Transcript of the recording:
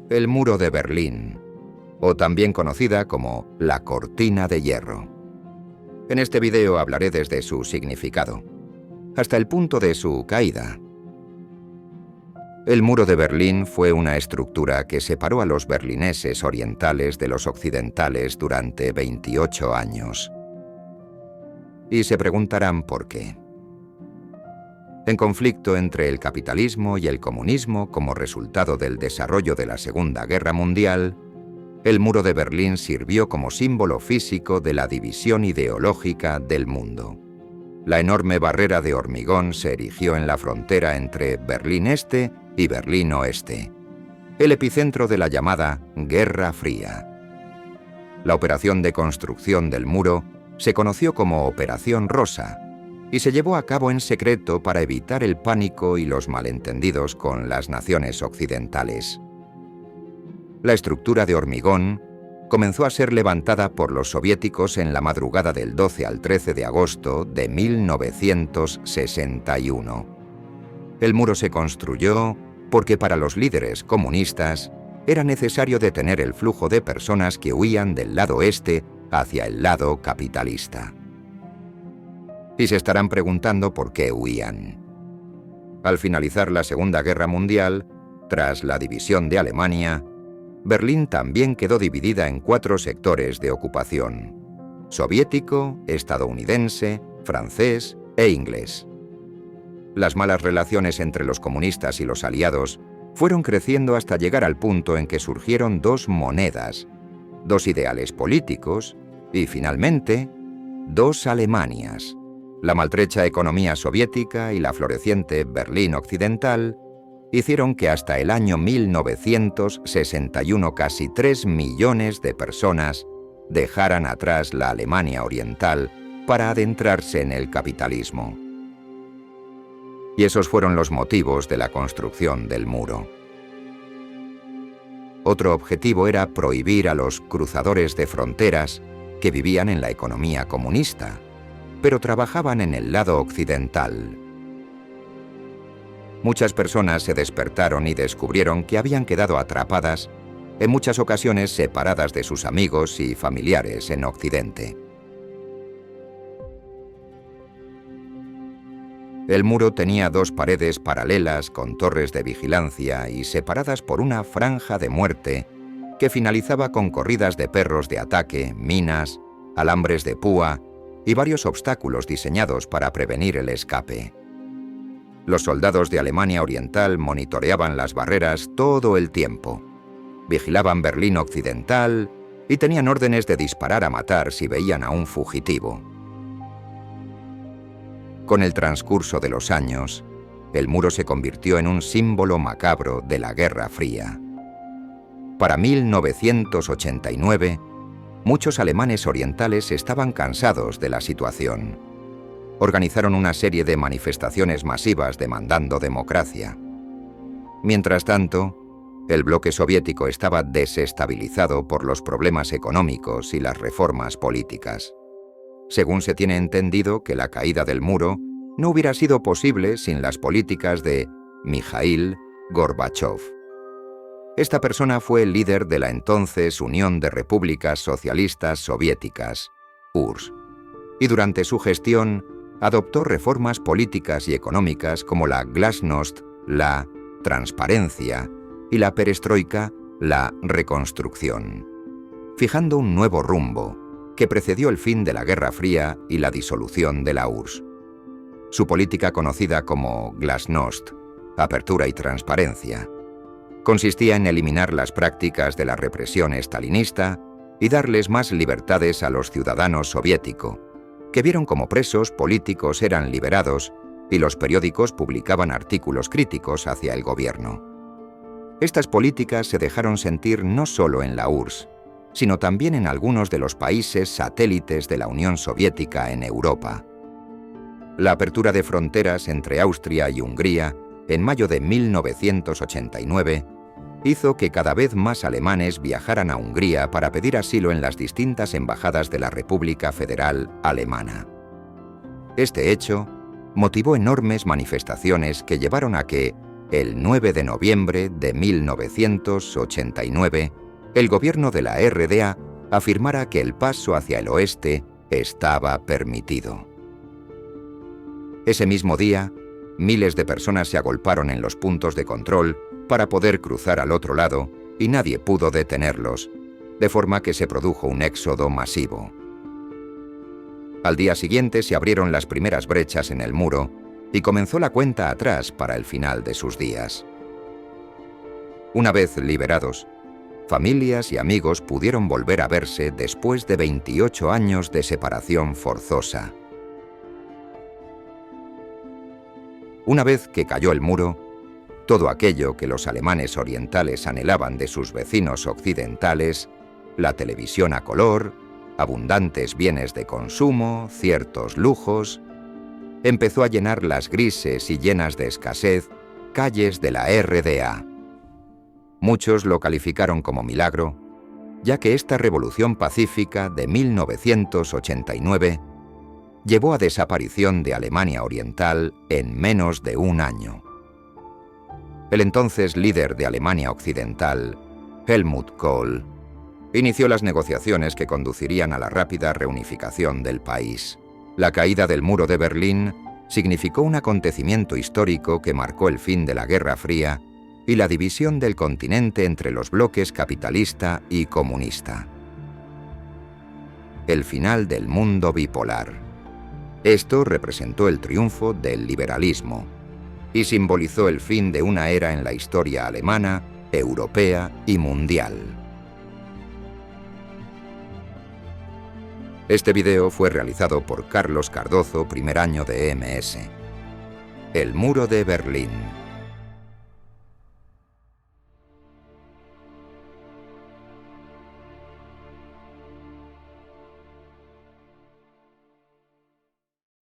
El muro de Berlín, o también conocida como la cortina de hierro. En este video hablaré desde su significado, hasta el punto de su caída. El muro de Berlín fue una estructura que separó a los berlineses orientales de los occidentales durante 28 años. Y se preguntarán por qué. En conflicto entre el capitalismo y el comunismo como resultado del desarrollo de la Segunda Guerra Mundial, el muro de Berlín sirvió como símbolo físico de la división ideológica del mundo. La enorme barrera de hormigón se erigió en la frontera entre Berlín Este y Berlín Oeste, el epicentro de la llamada Guerra Fría. La operación de construcción del muro se conoció como Operación Rosa y se llevó a cabo en secreto para evitar el pánico y los malentendidos con las naciones occidentales. La estructura de hormigón comenzó a ser levantada por los soviéticos en la madrugada del 12 al 13 de agosto de 1961. El muro se construyó porque para los líderes comunistas era necesario detener el flujo de personas que huían del lado este hacia el lado capitalista. Y se estarán preguntando por qué huían. Al finalizar la Segunda Guerra Mundial, tras la división de Alemania, Berlín también quedó dividida en 4 sectores de ocupación: soviético, estadounidense, francés e inglés. Las malas relaciones entre los comunistas y los aliados fueron creciendo hasta llegar al punto en que surgieron 2 monedas, 2 ideales políticos y, finalmente, 2 Alemanias: la maltrecha economía soviética y la floreciente Berlín occidental hicieron que hasta el año 1961 casi 3 millones de personas dejaran atrás la Alemania oriental para adentrarse en el capitalismo. Y esos fueron los motivos de la construcción del muro. Otro objetivo era prohibir a los cruzadores de fronteras que vivían en la economía comunista, pero trabajaban en el lado occidental. Muchas personas se despertaron y descubrieron que habían quedado atrapadas, en muchas ocasiones separadas de sus amigos y familiares en Occidente. El muro tenía 2 paredes paralelas con torres de vigilancia y separadas por una franja de muerte que finalizaba con corridas de perros de ataque, minas, alambres de púa y varios obstáculos diseñados para prevenir el escape. Los soldados de Alemania Oriental monitoreaban las barreras todo el tiempo, vigilaban Berlín Occidental y tenían órdenes de disparar a matar si veían a un fugitivo. Con el transcurso de los años, el muro se convirtió en un símbolo macabro de la Guerra Fría. Para 1989, muchos alemanes orientales estaban cansados de la situación. Organizaron una serie de manifestaciones masivas demandando democracia. Mientras tanto, el bloque soviético estaba desestabilizado por los problemas económicos y las reformas políticas. Según se tiene entendido que la caída del muro no hubiera sido posible sin las políticas de Mikhail Gorbachov. Esta persona fue el líder de la entonces Unión de Repúblicas Socialistas Soviéticas, URSS, y durante su gestión adoptó reformas políticas y económicas como la glasnost, la transparencia, y la perestroika, la reconstrucción, fijando un nuevo rumbo que precedió el fin de la Guerra Fría y la disolución de la URSS. Su política, conocida como glasnost, apertura y transparencia, consistía en eliminar las prácticas de la represión estalinista y darles más libertades a los ciudadanos soviéticos, que vieron como presos políticos eran liberados y los periódicos publicaban artículos críticos hacia el gobierno. Estas políticas se dejaron sentir no solo en la URSS, sino también en algunos de los países satélites de la Unión Soviética en Europa. La apertura de fronteras entre Austria y Hungría en mayo de 1989 hizo que cada vez más alemanes viajaran a Hungría para pedir asilo en las distintas embajadas de la República Federal Alemana. Este hecho motivó enormes manifestaciones que llevaron a que, el 9 de noviembre de 1989, el gobierno de la RDA afirmara que el paso hacia el oeste estaba permitido. Ese mismo día, miles de personas se agolparon en los puntos de control para poder cruzar al otro lado y nadie pudo detenerlos, de forma que se produjo un éxodo masivo. Al día siguiente se abrieron las primeras brechas en el muro y comenzó la cuenta atrás para el final de sus días. Una vez liberados, familias y amigos pudieron volver a verse después de 28 años de separación forzosa. Una vez que cayó el muro, todo aquello que los alemanes orientales anhelaban de sus vecinos occidentales, la televisión a color, abundantes bienes de consumo, ciertos lujos, empezó a llenar las grises y llenas de escasez calles de la RDA. Muchos lo calificaron como milagro, ya que esta revolución pacífica de 1989 llevó a desaparición de Alemania Oriental en menos de un año. El entonces líder de Alemania Occidental, Helmut Kohl, inició las negociaciones que conducirían a la rápida reunificación del país. La caída del muro de Berlín significó un acontecimiento histórico que marcó el fin de la Guerra Fría y la división del continente entre los bloques capitalista y comunista. El final del mundo bipolar. Esto representó el triunfo del liberalismo y simbolizó el fin de una era en la historia alemana, europea y mundial. Este video fue realizado por Carlos Cardozo, primer año de EMS. El muro de Berlín.